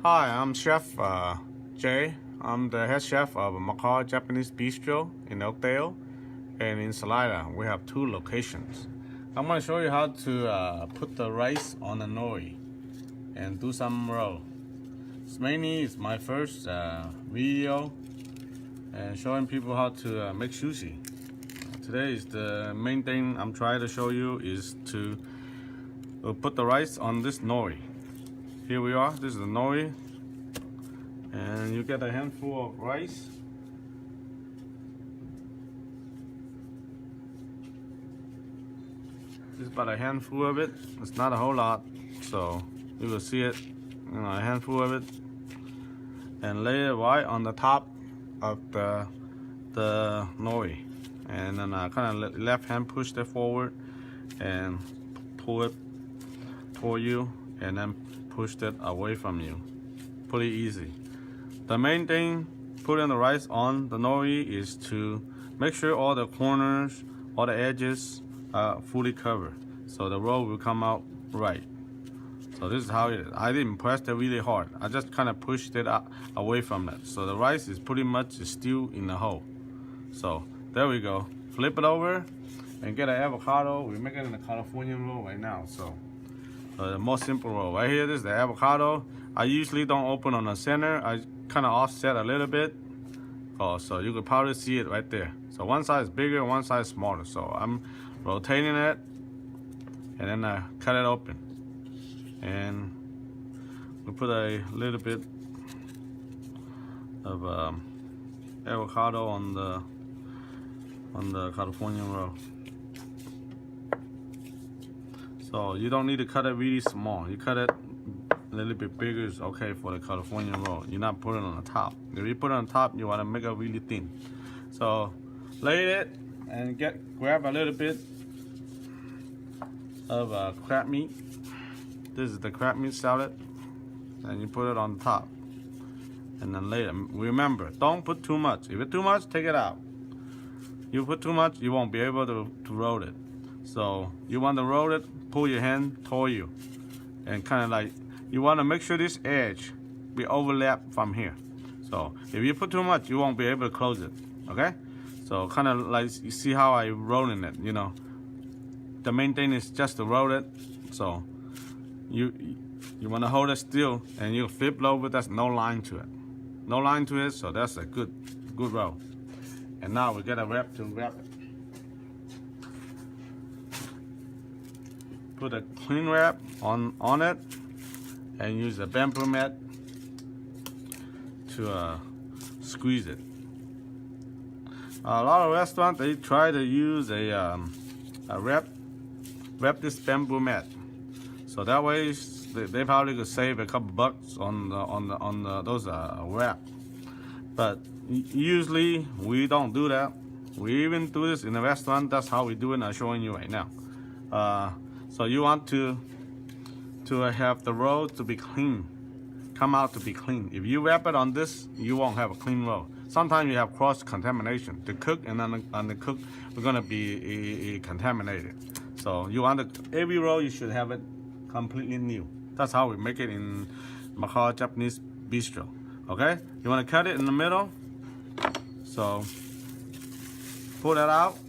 Hi, I'm Chef Jay. I'm the head chef of Makara Japanese Bistro in Oakdale and in Salida. We have 2 locations. I'm going to show you how to put the rice on the nori and do some roll. This mainly is my first video and showing people how to make sushi. Today is the main thing I'm trying to show you is to put the rice on this nori. Here we are, this is the nori, and you get a handful of rice. This is about a handful of it. It's not a whole lot, so you will see it, a handful of it, and lay it right on the top of the nori, and then kind of left hand push it forward and pull it toward you, and then push it away from you. Pretty easy. The main thing putting the rice on the nori is to make sure all the corners, all the edges are fully covered, so the roll will come out right. So this is how it is. I didn't press it really hard. I just kind of pushed it away from it. So the rice is pretty much still in the hole. So there we go. Flip it over and get an avocado. We're making a California roll right now. So the most simple roll right here, this is the avocado. I usually don't open on the center. I kind of offset a little bit. So you could probably see it right there. So one side is bigger, one side is smaller. So I'm rotating it and then I cut it open. And we put a little bit of avocado on the California roll. So you don't need to cut it really small. You cut it a little bit bigger is okay for the California roll. You're not putting it on the top. If you put it on top, you want to make it really thin. So lay it and grab a little bit of crab meat. This is the crab meat salad, and you put it on top, and then lay it. Remember, don't put too much. If it's too much, take it out. You put too much, you won't be able to roll it. So you want to roll it, pull your hand toward you, and kind of like, you want to make sure this edge be overlapped from here. So if you put too much, you won't be able to close it, okay? So kind of like, you see how I rolling it, The main thing is just to roll it. So you want to hold it still, and you flip it over. There's no line to it. So that's a good roll. And now we get a wrap to wrap it. Put a clean wrap on it, and use a bamboo mat to squeeze it. A lot of restaurants, they try to use a wrap this bamboo mat. So that way they probably could save a couple bucks on those wrap. But usually we don't do that. We even do this in a restaurant. That's how we do it. I'm showing you right now. So you want to have the roll to be clean, come out to be clean. If you wrap it on this, you won't have a clean roll. Sometimes you have cross contamination. The cook and on the cook, we're gonna be contaminated. So you want every roll, you should have it completely new. That's how we make it in Makara Japanese Bistro. Okay, you want to cut it in the middle. So pull that out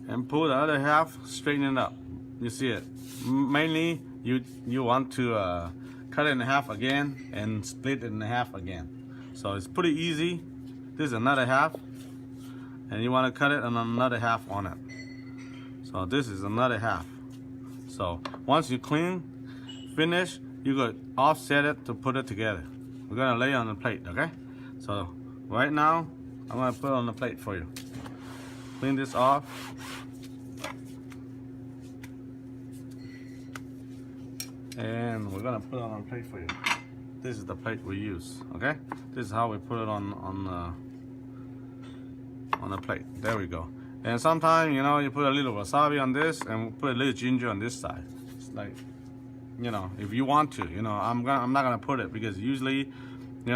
and pull the other half, straighten it up. You see it. Mainly you want to cut it in half again and split it in half again. So it's pretty easy. This is another half, and you want to cut it on another half on it. So this is another half. So once you finish, you could offset it to put it together. We're gonna lay it on the plate, okay? So right now, I'm gonna put it on the plate for you. Clean this off. And we're gonna put it on a plate for you. This is the plate we use, okay? This is how we put it on the plate. There we go. And sometimes, you put a little wasabi on this and put a little ginger on this side. It's like, if you want to, I'm not gonna put it because usually, they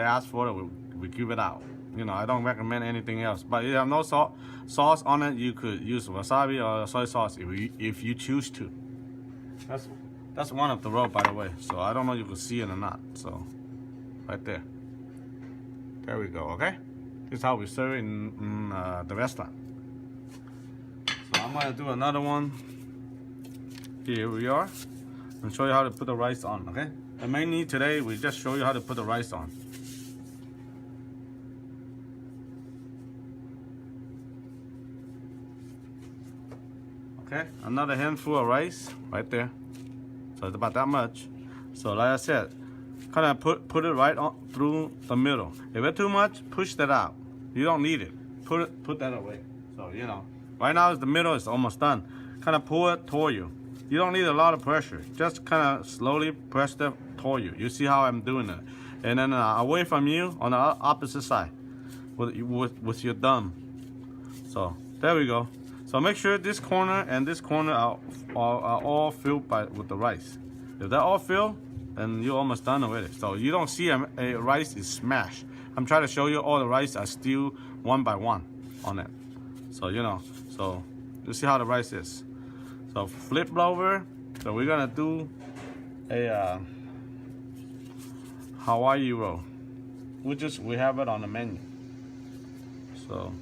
ask for it, we give it out. I don't recommend anything else. But if you have no sauce on it, you could use wasabi or soy sauce if you choose to. That's one of the row, by the way. So I don't know if you can see it or not. So right there. There we go. Okay. This is how we serve it in the restaurant. So I'm gonna do another one. Here we are. And show you how to put the rice on. Okay. And mainly today we just show you how to put the rice on. Okay, another handful of rice right there. So it's about that much. So like I said, kind of put it right on through the middle. If it's too much, push that out. You don't need it. Put that away. So you know, right now the middle is almost done. Kind of pull it toward you. You don't need a lot of pressure. Just kind of slowly press it toward you. You see how I'm doing it, and then away from you on the opposite side with your thumb. So there we go. So make sure this corner and this corner are all filled with the rice. If they're all filled, then you're almost done already. So you don't see a rice is smashed. I'm trying to show you all the rice are still one by one on it. So you know, so you see how the rice is. So flip over. So we're gonna do a Hawaii roll, we have it on the menu. So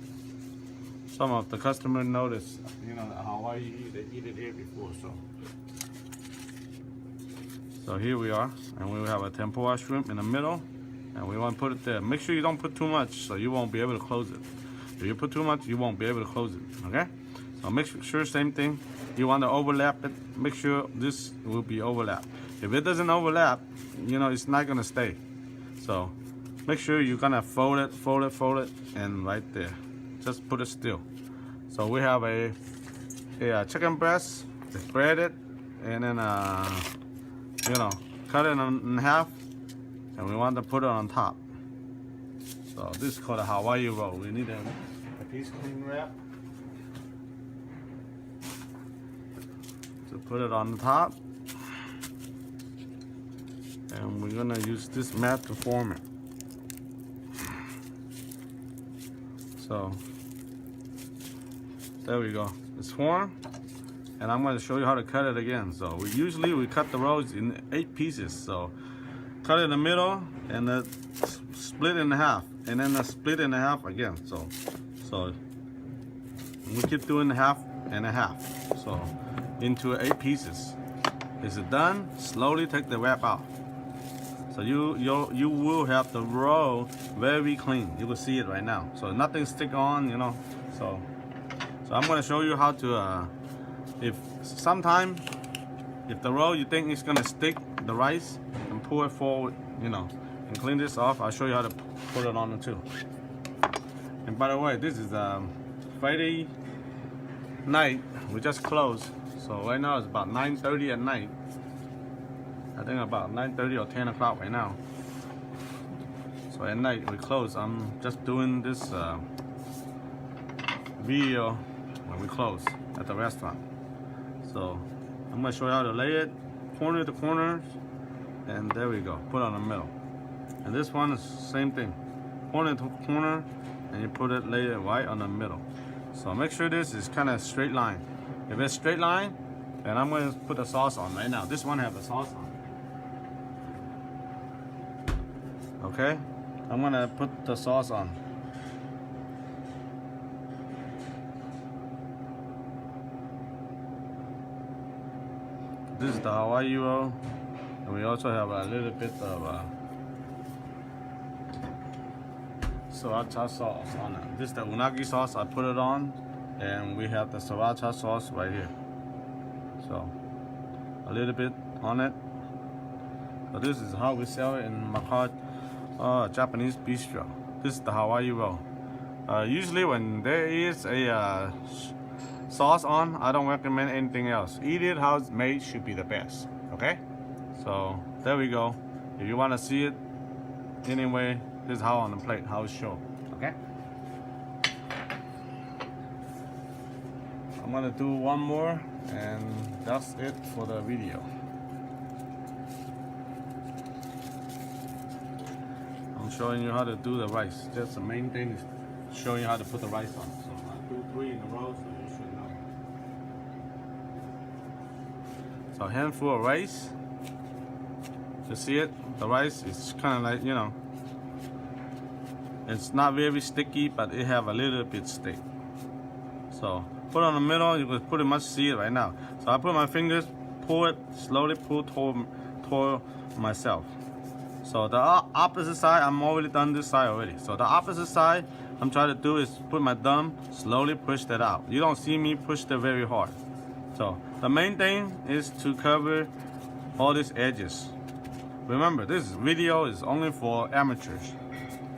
some of the customer notice, you know, Hawaii, they eat it here before, so here we are, and we have a tempura shrimp in the middle, and we want to put it there. Make sure you don't put too much, so you won't be able to close it. If you put too much, you won't be able to close it. Okay? So make sure same thing. You want to overlap it. Make sure this will be overlapped. If it doesn't overlap, you know, it's not gonna stay. So make sure you're gonna fold it, and right there. Just put it still. So we have a chicken breast. It's breaded, and then you know, cut it in half, and we want to put it on top. So this is called a Hawaii roll. We need a piece of cling wrap to put it on the top, and we're gonna use this mat to form it. So there we go. It's formed, and I'm going to show you how to cut it again. So we cut the rolls in 8 pieces. So cut it in the middle, and then split in half, and then split in half again. So we keep doing half and a half. So into 8 pieces. Is it done? Slowly take the wrap out. So you will have the roll very clean. You will see it right now. So nothing stick on, you know. So I'm gonna show you how to if the roll you think is gonna stick the rice, and pull it forward, you know, and clean this off. I'll show you how to put it on it too. And by the way, this is Friday night. We just closed. So right now it's about 9:30 at night. I think about 9:30 or 10 o'clock right now. So at night we close. I'm just doing this video when we close at the restaurant. So I'm gonna show you how to lay it corner to corner, and there we go. Put it on the middle. And this one is same thing, corner to corner, and you lay it right on the middle. So make sure this is kind of straight line. If it's straight line, then I'm gonna put the sauce on right now. This one has the sauce on. Okay, I'm gonna put the sauce on. This is the Hawaii roll, and we also have a little bit of sriracha sauce on it. This is the unagi sauce. I put it on, and we have the sriracha sauce right here. So a little bit on it. So this is how we sell it in Makara Japanese bistro. This is the Hawaii roll. Usually when there is a sauce on, I don't recommend anything else. Eat it how it's made should be the best. Okay? So there we go. If you want to see it anyway, this is how on the plate, how it's shown. Okay? I'm gonna do one more, and that's it for the video. I'm showing you how to do the rice. Just the main thing is showing you how to put the rice on. So I do 3 in a row, so you should know. So a handful of rice. You see it? The rice is kind of like, you know, it's not very sticky, but it have a little bit stick. So put it on the middle, you can pretty much see it right now. So I put my fingers, pull it, slowly pull toward myself. So the opposite side, I'm already done this side already. So the opposite side, I'm trying to do is put my thumb, slowly push that out. You don't see me push that very hard. So the main thing is to cover all these edges. Remember, this video is only for amateurs.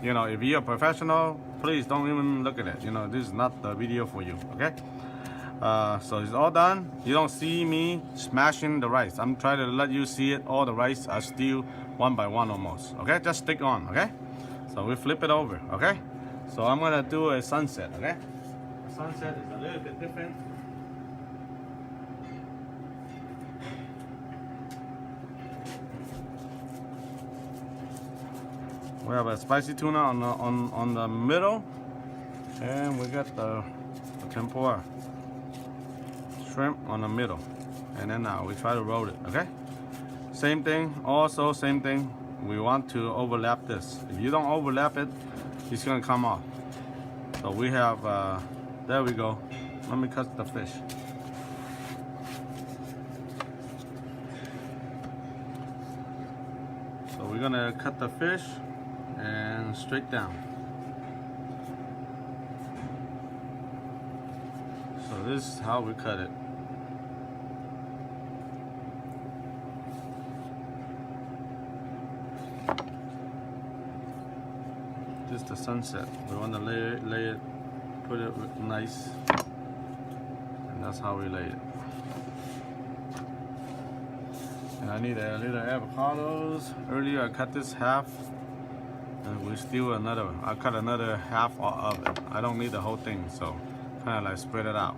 You know, if you're a professional, please don't even look at it. You know, this is not the video for you, okay? So it's all done. You don't see me smashing the rice. I'm trying to let you see it. All the rice are still one by one almost, okay? Just stick on, okay? So we flip it over, okay? So I'm gonna do a sunset, okay? The sunset is a little bit different. We have a spicy tuna on the middle, and we got the tempura shrimp on the middle, and then now we try to roll it. Okay, same thing. Also, same thing. We want to overlap this. If you don't overlap it, it's gonna come off. So we have. There we go. Let me cut the fish. So we're gonna cut the fish and straight down. So this is how we cut it. This is the sunset. We want to lay it, put it nice, and that's how we lay it. And I need a little avocados. Earlier I cut this half. And we still I cut another half of it. I don't need the whole thing, so kind of like spread it out.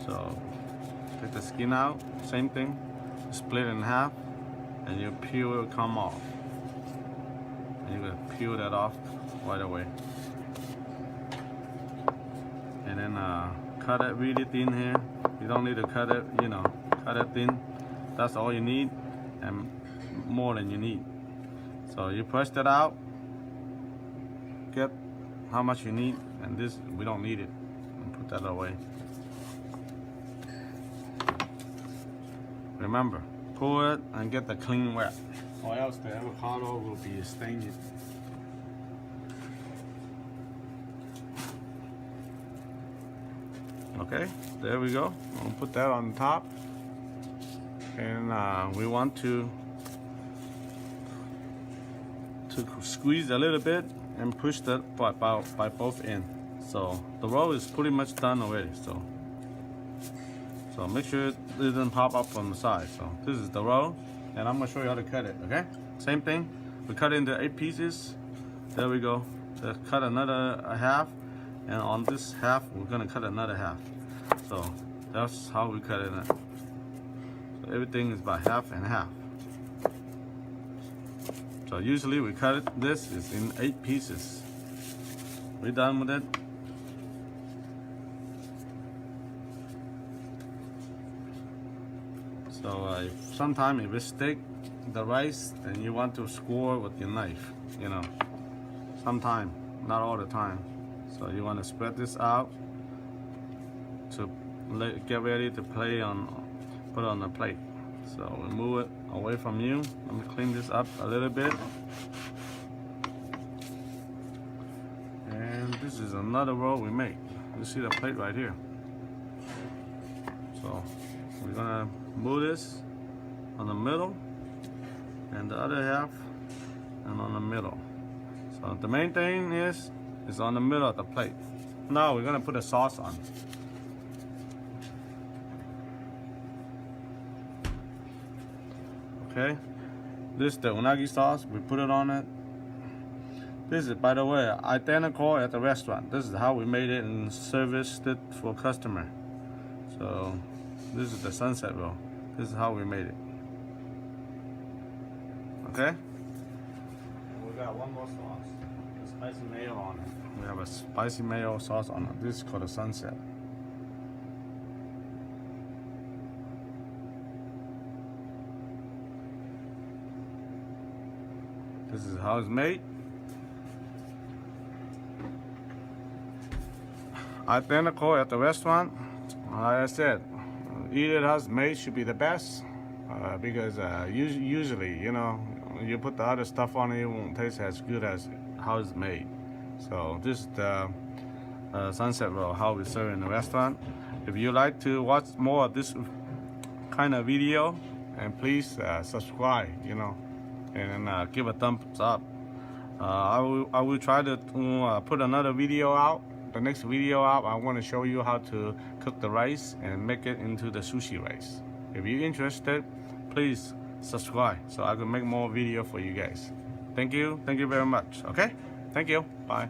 So take the skin out, same thing, split it in half, and your peel will come off. And you can peel that off right away. And then cut it really thin here. You don't need to cut it, you know, cut it thin. That's all you need. And more than you need. So you push that out, get how much you need, and this we don't need it, and put that away. Remember, pull it and get the clean wet, or else the avocado will be stained. Okay, there we go. I'll put that on top, and we want to squeeze a little bit and push that by both ends. So the roll is pretty much done already. So make sure it doesn't pop up on the side. So this is the roll, and I'm gonna show you how to cut it. Okay, same thing. We cut it into 8 pieces. There we go. Let's cut another half, and on this half we're gonna cut another half. So that's how we cut it. So everything is by half and half. So usually we cut it, this is in 8 pieces. We done with it. So sometimes if it stick the rice, then you want to score with your knife, you know. Sometimes, not all the time. So you want to spread this out to get ready to put it on the plate. So we move it away from you. Let me clean this up a little bit. And this is another roll we make. You see the plate right here. So we're gonna move this on the middle, and the other half and on the middle. So the main thing is on the middle of the plate. Now we're gonna put the sauce on. Okay, this is the unagi sauce. We put it on it. This is, by the way, identical at the restaurant. This is how we made it and serviced it for customer. So this is the sunset roll. This is how we made it. Okay. We got one more sauce. The spicy mayo on it. We have a spicy mayo sauce on it. This is called a sunset. This is how it's made. Identical at the restaurant. Like I said, eat it how it's made should be the best, because usually, you know, you put the other stuff on it, it won't taste as good as how it's made. So this is the sunset roll, how we serve in the restaurant. If you like to watch more of this kind of video, and please subscribe, you know, and give a thumbs up. I will try to put another video out. The next video out, I want to show you how to cook the rice and make it into the sushi rice. If you're interested, please subscribe so I can make more video for you guys. Thank you very much. Okay, thank you, bye.